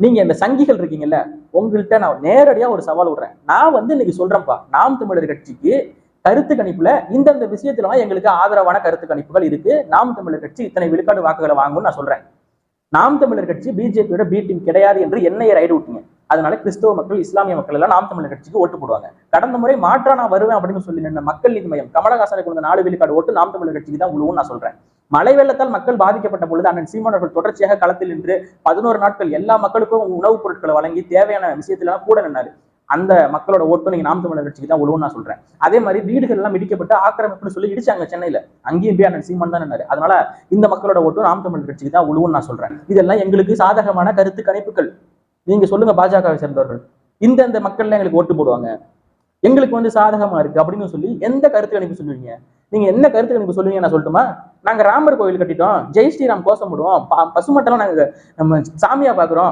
நீங்க இந்த சங்கிகள் இருக்கீங்கல்ல, உங்கள்கிட்ட நான் நேரடியா ஒரு சவால் விடுறேன். நான் இன்னைக்கு சொல்றேன்ப்பா, நாம் தமிழர் கட்சிக்கு கருத்து கணிப்புல இந்தந்த விஷயத்துலலாம் எங்களுக்கு ஆதரவான கருத்து கணிப்புகள் இருக்கு. நாம் தமிழர் கட்சி இத்தனை விழுக்காடு வாக்குகளை வாங்கும்னு நான் சொல்றேன். நாம் தமிழர் கட்சி பிஜேபியோட பி டீம் கிடையாது என்று என்னைய ரைடு விட்டீங்க. அதனால கிறிஸ்தவ மக்கள், இஸ்லாமிய மக்கள் எல்லாம் நாம் தமிழர் கட்சிக்கு ஓட்டு போடுவாங்க. கடந்த முறை மாற்றா நான் வருவேன் அப்படின்னு சொல்லி நின்ற மக்கள் நீதி மையம் கமலஹாசனுக்கு வந்த 4 விழுக்காடு ஓட்டு நாம் தமிழர் கட்சிக்கு தான் உழுவும் நான் சொல்றேன். மழை வெள்ளத்தால் மக்கள் பாதிக்கப்பட்ட பொழுது அண்ணன் சீமான் அவர்கள் தொடர்ச்சியாக களத்தில் நின்று 11 நாட்கள் எல்லா மக்களுக்கும் உணவுப் பொருட்களை வழங்கி தேவையான விஷயத்துல கூட நின்னாரு. அந்த மக்களோட ஓட்டும் நீங்க நாம் தமிழர் கட்சிக்கு தான் உழுவும் நான் சொல்றேன். அதே மாதிரி வீடுகள் எல்லாம் இடிக்கப்பட்டு ஆக்கிரமிப்புன்னு சொல்லி இடிச்சாங்க சென்னையில, அங்கேயும் போய் அண்ணன் சீமான் தான் நின்னாரு. அதனால இந்த மக்களோட ஓட்டும் நாம் தமிழர் கட்சிக்கு தான் உழுவும் நான் சொல்றேன். இதெல்லாம் எங்களுக்கு சாதகமான கருத்து கணிப்புகள். நீங்க சொல்லுங்க, பாஜகவை சேர்ந்தவர்கள் இந்த மக்கள்ல எங்களுக்கு ஓட்டு போடுவாங்க, எங்களுக்கு சாதகமா இருக்கு அப்படின்னு சொல்லி எந்த கருத்து கணிப்பு சொல்லுவீங்க? நீங்க என்ன கருத்து கணிப்பு சொல்லுவீங்க நான் சொல்லட்டுமா? நாங்க ராமர் கோயில் கட்டிட்டோம், ஜெய் ஸ்ரீராம் கோஷம் போடுவோம், பசுமட்டெல்லாம் நாங்க நம்ம சாமியா பாக்குறோம்,